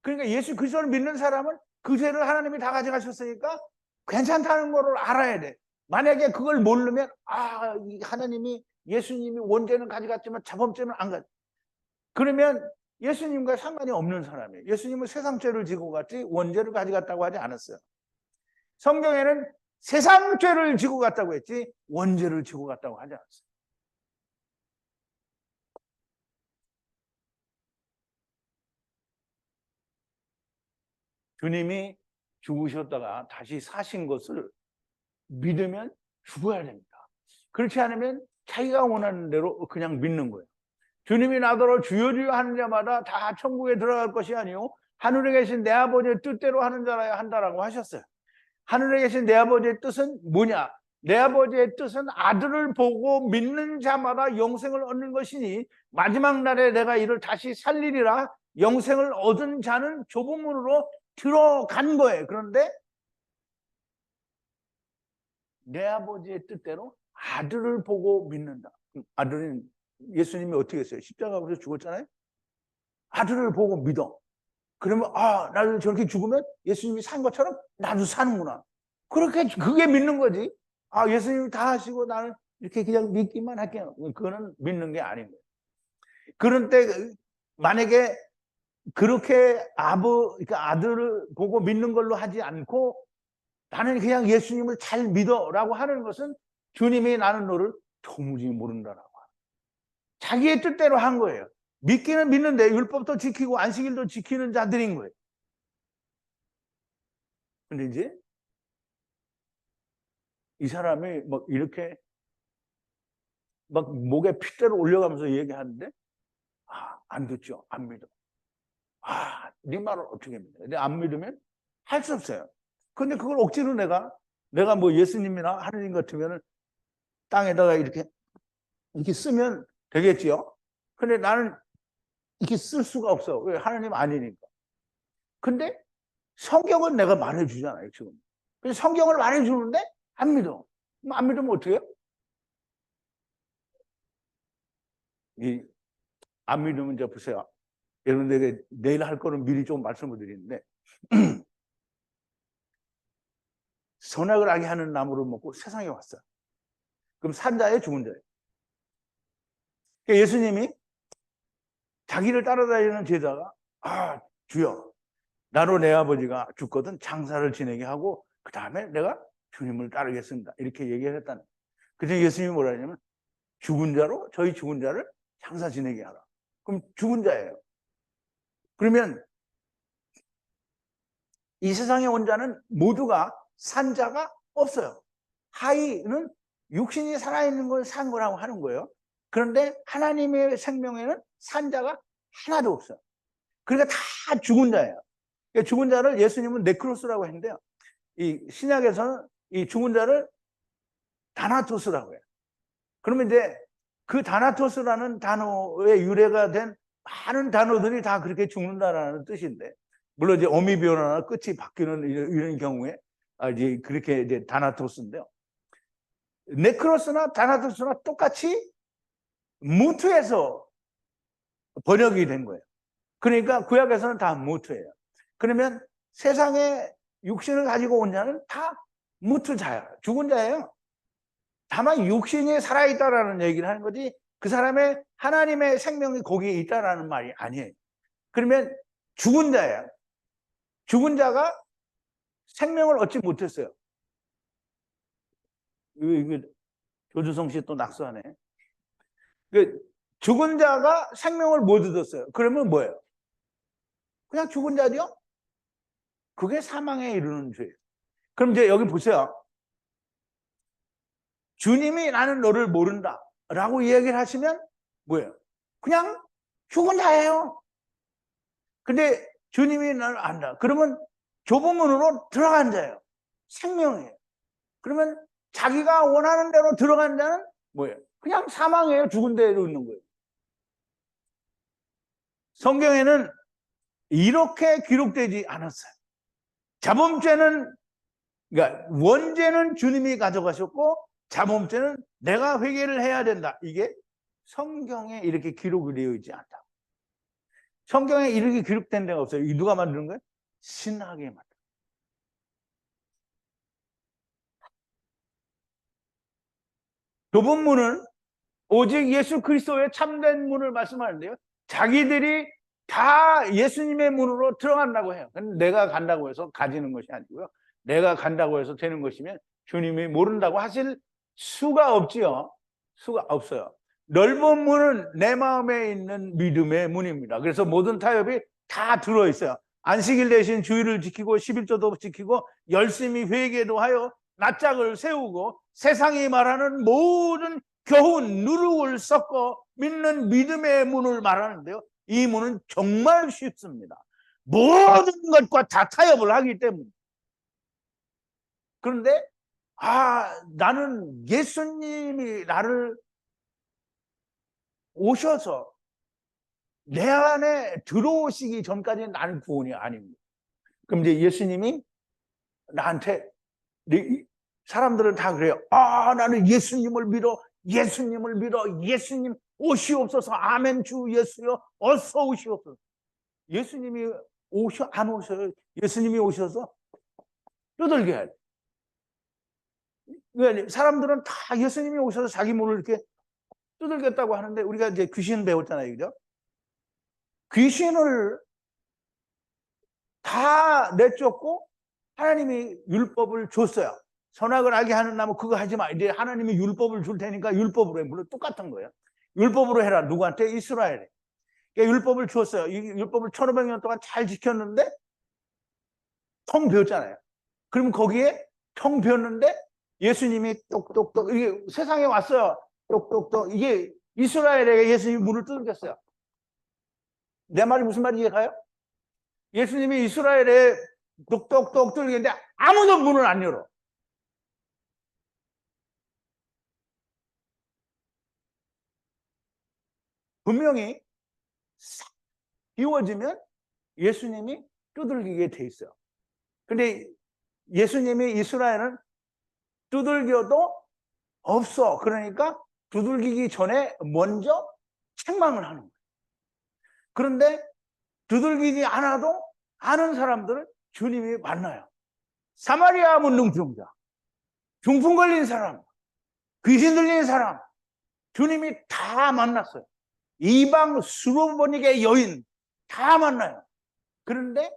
S1: 그러니까 예수 그리스도를 믿는 사람은 그 죄를 하나님이 다 가져가셨으니까 괜찮다는 거를 알아야 돼. 만약에 그걸 모르면, 하나님이, 예수님이 원죄는 가져갔지만 자범죄는 안 가져. 그러면 예수님과 상관이 없는 사람이에요. 예수님은 세상 죄를 지고 갔지 원죄를 가져갔다고 하지 않았어요. 성경에는 세상 죄를 지고 갔다고 했지 원죄를 지고 갔다고 하지 않았어요. 주님이 죽으셨다가 다시 사신 것을 믿으면 죽어야 됩니다. 그렇지 않으면 자기가 원하는 대로 그냥 믿는 거예요. 주님이 나더러 주여 주여 하는 자마다 다 천국에 들어갈 것이 아니요 하늘에 계신 내 아버지의 뜻대로 하는 자라야 한다라고 하셨어요. 하늘에 계신 내 아버지의 뜻은 뭐냐? 내 아버지의 뜻은 아들을 보고 믿는 자마다 영생을 얻는 것이니 마지막 날에 내가 이를 다시 살리리라. 영생을 얻은 자는 좁은 문으로 들어간 거예요. 그런데 내 아버지의 뜻대로 아들을 보고 믿는다. 아들은 예수님이 어떻게 했어요? 십자가에서 죽었잖아요. 아들을 보고 믿어. 그러면 나도 저렇게 죽으면 예수님이 산 것처럼 나도 사는구나. 그렇게 그게 믿는 거지. 예수님이 다 하시고 나는 이렇게 그냥 믿기만 할게요. 그거는 믿는 게 아닌 거예요. 그런데 만약에 그렇게 그러니까 아들을 보고 믿는 걸로 하지 않고 나는 그냥 예수님을 잘 믿어라고 하는 것은 주님이 나는 너를 도무지 모른다라고. 자기의 뜻대로 한 거예요. 믿기는 믿는데 율법도 지키고 안식일도 지키는 자들인 거예요. 근데 이제 이 사람이 막 이렇게 막 목에 핏대로 올려가면서 얘기하는데 안 듣죠. 안 믿어. 네 말을 어떻게 믿어? 근데 안 믿으면 할 수 없어요. 근데 그걸 억지로 내가 뭐 예수님이나 하느님 같으면 땅에다가 이렇게 쓰면 되겠지요. 근데 나는 이렇게 쓸 수가 없어. 왜? 하나님 아니니까. 근데 성경은 내가 말해주잖아요, 지금. 그래서 성경을 말해주는데 안 믿어. 안 믿으면 어떻게 해요? 안 믿으면 이제 보세요. 여러분들에게 내일 할 거는 미리 좀 말씀을 드리는데 선악을 알게 하는 나무를 먹고 세상에 왔어요. 그럼 산 자예요, 죽은 자예요? 그러니까 예수님이 자기를 따라다니는 제자가 주여 나로 내 아버지가 죽거든 장사를 지내게 하고 그 다음에 내가 주님을 따르겠습니다. 이렇게 얘기를 했다는 거예요. 그래서 예수님이 뭐라 하냐면 죽은 자로 저희 죽은 자를 장사 지내게 하라. 그럼 죽은 자예요. 그러면 이 세상에 온 자는 모두가 산 자가 없어요. 하이는 육신이 살아있는 걸 산 거라고 하는 거예요. 그런데 하나님의 생명에는 산 자가 하나도 없어요. 그러니까 다 죽은 자예요. 죽은 자를 예수님은 네크로스라고 했는데요. 이 신약에서는 이 죽은 자를 다나토스라고 해요. 그러면 이제 그 다나토스라는 단어의 유래가 된 많은 단어들이 다 그렇게 죽는다라는 뜻인데, 물론 이제 어미 변화나 끝이 바뀌는 이런 경우에 이제 그렇게 이제 다나토스인데요. 네크로스나 다나토스나 똑같이 무트에서 번역이 된 거예요. 그러니까 구약에서는 다 무트예요. 그러면 세상에 육신을 가지고 온 자는 다 무트자야. 죽은 자예요. 다만 육신이 살아있다라는 얘기를 하는 거지 그 사람의 하나님의 생명이 거기에 있다라는 말이 아니에요. 그러면 죽은 자예요. 죽은 자가 생명을 얻지 못했어요. 이거 조주성 씨 또 낙서하네. 죽은 자가 생명을 못 얻었어요. 그러면 뭐예요? 그냥 죽은 자죠? 그게 사망에 이르는 죄예요. 그럼 이제 여기 보세요. 주님이 나는 너를 모른다 라고 이야기를 하시면 뭐예요? 그냥 죽은 자예요. 근데 주님이 나를 안다. 그러면 좁은 문으로 들어간 자예요. 생명이에요. 그러면 자기가 원하는 대로 들어간 자는 뭐예요? 그냥 사망이에요. 죽은 데로 있는 거예요. 성경에는 이렇게 기록되지 않았어요. 자범죄는, 그러니까 원죄는 주님이 가져가셨고 자범죄는 내가 회개를 해야 된다. 이게 성경에 이렇게 기록이 되어 있지 않다. 성경에 이렇게 기록된 데가 없어요. 이 누가 만드는 거예요? 신학이 만든 거예요. 좁은 문은 오직 예수 그리스도의 참된 문을 말씀하는데요. 자기들이 다 예수님의 문으로 들어간다고 해요. 내가 간다고 해서 가지는 것이 아니고요. 내가 간다고 해서 되는 것이면 주님이 모른다고 하실 수가 없지요. 수가 없어요. 넓은 문은 내 마음에 있는 믿음의 문입니다. 그래서 모든 타협이 다 들어있어요. 안식일 대신 주일을 지키고 11조도 지키고 열심히 회개도 하여 낯짝을 세우고 세상이 말하는 모든 교훈, 누룩을 섞어 믿는 믿음의 문을 말하는데요. 이 문은 정말 쉽습니다. 모든 것과 다 타협을 하기 때문에. 그런데 나는 예수님이 나를 오셔서 내 안에 들어오시기 전까지는 나는 구원이 아닙니다. 그럼 이제 예수님이 나한테, 사람들은 다 그래요. 나는 예수님을 믿어. 예수님을 믿어. 예수님 오시옵소서. 아멘. 주 예수여 어서 오시옵소서. 예수님이 안 오셔요. 예수님이 오셔서 두들겨야 해요. 사람들은 다 예수님이 오셔서 자기 문을 이렇게 두들겼다고 하는데 우리가 이제 귀신 배웠잖아요. 그죠? 귀신을 다 내쫓고 하나님이 율법을 줬어요. 선악을 알게 하는 나무 그거 하지 마. 이제 하나님이 율법을 줄 테니까 율법으로 해. 물론 똑같은 거예요. 율법으로 해라. 누구한테? 이스라엘에. 그러니까 율법을 줬어요. 이 율법을 1500년 동안 잘 지켰는데 텅 비었잖아요. 그러면 거기에 텅 비었는데 예수님이 똑똑똑 이게 세상에 왔어요. 똑똑똑 이게 이스라엘에게 예수님이 문을 두들겼어요. 내 말이 무슨 말인지 가요? 예수님이 이스라엘에 똑똑똑 두들겼는데 아무도 문을 안 열어. 분명히 싹 비워지면 예수님이 두들기게 돼 있어요. 근데 예수님이 이스라엘은 두들겨도 없어. 그러니까 두들기기 전에 먼저 책망을 하는 거예요. 그런데 두들기지 않아도 아는 사람들을 주님이 만나요. 사마리아 문둥병자, 중풍 걸린 사람, 귀신 들린 사람, 주님이 다 만났어요. 이방 수로보닉의 여인 다 만나요. 그런데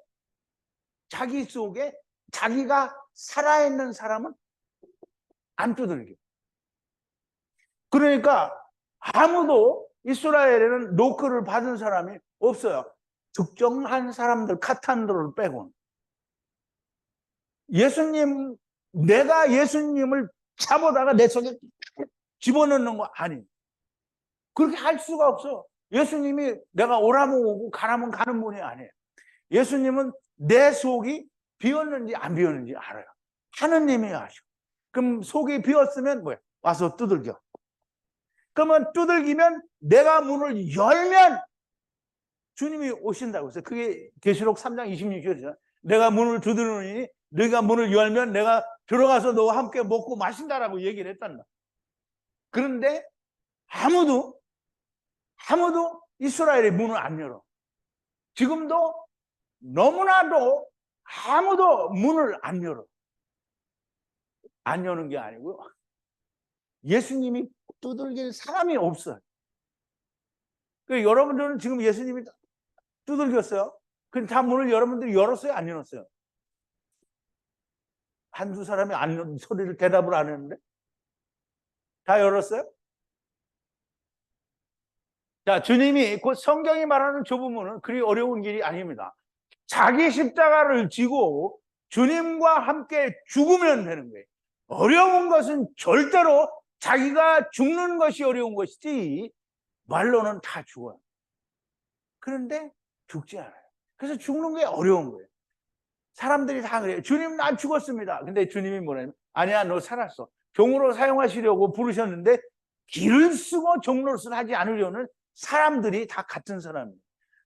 S1: 자기 속에 자기가 살아있는 사람은 안 두들겨. 그러니까 아무도 이스라엘에는 노크를 받은 사람이 없어요. 특정한 사람들, 카탄들을 빼고는. 내가 예수님을 잡아다가 내 속에 집어넣는 거 아니에요. 그렇게 할 수가 없어. 예수님이 내가 오라면 오고 가라면 가는 분이 아니에요. 예수님은 내 속이 비었는지 안 비었는지 알아요. 하느님이 아셔. 그럼 속이 비었으면 뭐야? 와서 두들겨. 그러면 두들기면 내가 문을 열면 주님이 오신다고 했어요. 그게 계시록 3장 26절이죠. 내가 문을 두드리니 네가 문을 열면 내가 들어가서 너와 함께 먹고 마신다라고 얘기를 했단다. 그런데 아무도 이스라엘의 문을 안 열어. 지금도 너무나도 아무도 문을 안 열어. 안 여는 게 아니고요. 예수님이 두들길 사람이 없어요. 여러분들은 지금 예수님이 두들겼어요. 근데 다 문을 여러분들이 열었어요? 안 열었어요? 한두 사람이 안 소리를 대답을 안 했는데 다 열었어요? 자, 주님이 곧 성경이 말하는 좁은 문은 그리 어려운 길이 아닙니다. 자기 십자가를 지고 주님과 함께 죽으면 되는 거예요. 어려운 것은 절대로 자기가 죽는 것이 어려운 것이지 말로는 다 죽어요. 그런데 죽지 않아요. 그래서 죽는 게 어려운 거예요. 사람들이 다 그래요. 주님, 나 죽었습니다. 근데 주님이 뭐냐면, 아니야, 너 살았어. 종으로 사용하시려고 부르셨는데 길을 쓰고 종로릇을 하지 않으려는 사람들이 다 같은 사람이에요.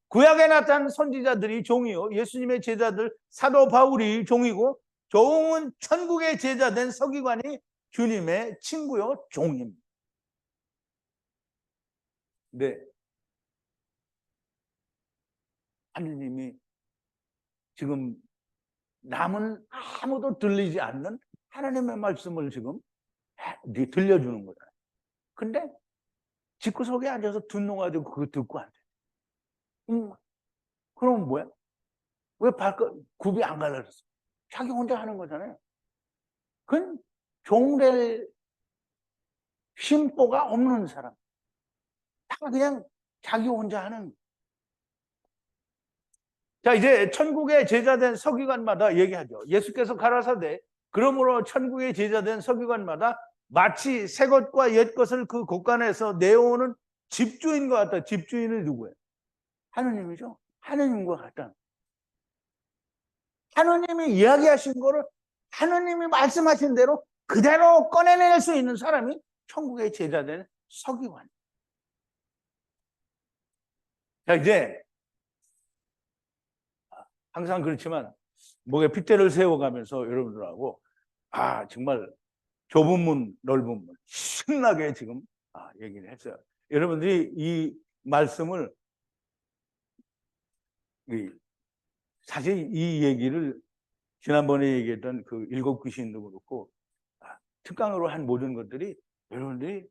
S1: 구약에 나타난 선지자들이 종이요, 예수님의 제자들 사도 바울이 종이고, 종은 천국의 제자된 서기관이 주님의 친구요, 종입니다. 네. 하느님이 지금 남은 아무도 들리지 않는 하나님의 말씀을 지금 들려주는 거잖아요. 근데 집구석에 앉아서 둔농아지고 그거 듣고 안 돼. 그럼 뭐야? 왜 굽이 안 갈라졌어? 자기 혼자 하는 거잖아요. 그건 종될 심보가 없는 사람. 다 그냥 자기 혼자 하는. 자, 이제 천국의 제자된 서기관마다 얘기하죠. 예수께서 가라사대 그러므로 천국의 제자된 서기관마다 마치 새 것과 옛 것을 그 곳간에서 내어오는 집주인과 같다. 집주인은 누구예요? 하느님이죠. 하느님과 같다. 하느님이 이야기하신 거를 하느님이 말씀하신 대로 그대로 꺼내낼 수 있는 사람이 천국의 제자된 서기관. 자, 이제 항상 그렇지만 목에 핏대를 세워가면서 여러분들하고 정말 좁은 문, 넓은 문 신나게 지금 얘기를 했어요. 여러분들이 이 말씀을 사실 이 얘기를 지난번에 얘기했던 그 7 귀신도 그렇고 특강으로 한 모든 것들이 여러분들이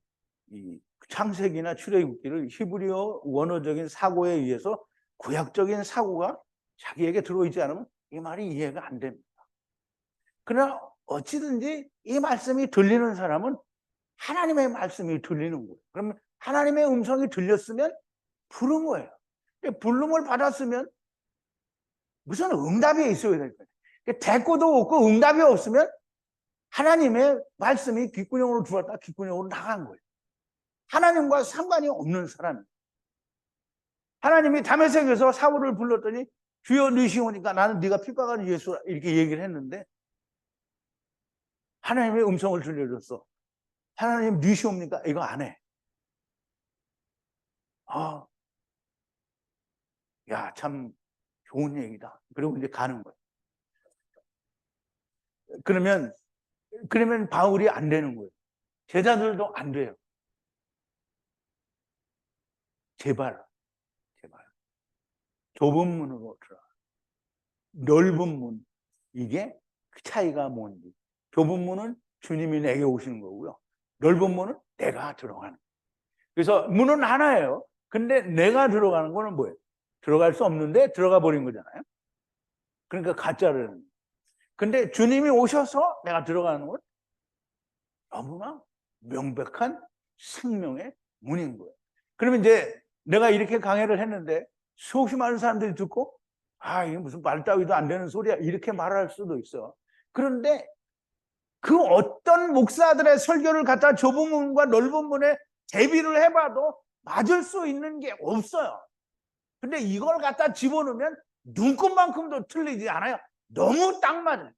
S1: 이 창세기나 출애굽기를 히브리어 원어적인 사고에 의해서 구약적인 사고가 자기에게 들어있지 않으면 이 말이 이해가 안 됩니다. 그러나 어찌든지 이 말씀이 들리는 사람은 하나님의 말씀이 들리는 거예요. 그러면 하나님의 음성이 들렸으면 부른 거예요. 부름을 받았으면 무슨 응답이 있어야 될 거예요. 대꾸도 없고 응답이 없으면 하나님의 말씀이 귓구녕으로 들어왔다 귓구녕으로 나간 거예요. 하나님과 상관이 없는 사람이에요. 하나님이 다메섹에서 사울을 불렀더니 주여 누시오니까 나는 네가 핍박하는 예수라 이렇게 얘기를 했는데 하나님의 음성을 들려줬어. 하나님 누시옵니까? 이거 안 해. 야, 참 좋은 얘기다. 그리고 이제 가는 거예요. 그러면 바울이 안 되는 거예요. 제자들도 안 돼요. 제발. 좁은 문으로 들어가. 넓은 문. 이게 그 차이가 뭔지. 좁은 문은 주님이 내게 오시는 거고요. 넓은 문은 내가 들어가는 거예요. 그래서 문은 하나예요. 근데 내가 들어가는 거는 뭐예요? 들어갈 수 없는데 들어가 버린 거잖아요. 그러니까 가짜를. 근데 주님이 오셔서 내가 들어가는 건 너무나 명백한 생명의 문인 거예요. 그러면 이제 내가 이렇게 강해를 했는데 수없이 많은 사람들이 듣고 이게 무슨 말 따위도 안 되는 소리야 이렇게 말할 수도 있어. 그런데 그 어떤 목사들의 설교를 갖다 좁은 문과 넓은 문에 대비를 해봐도 맞을 수 있는 게 없어요. 근데 이걸 갖다 집어넣으면 눈곱만큼도 틀리지 않아요. 너무 딱 맞아요.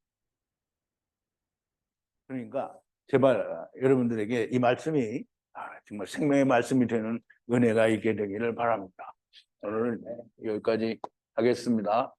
S1: 그러니까 제발 여러분들에게 이 말씀이 정말 생명의 말씀이 되는 은혜가 있게 되기를 바랍니다. 오늘 여기까지 하겠습니다.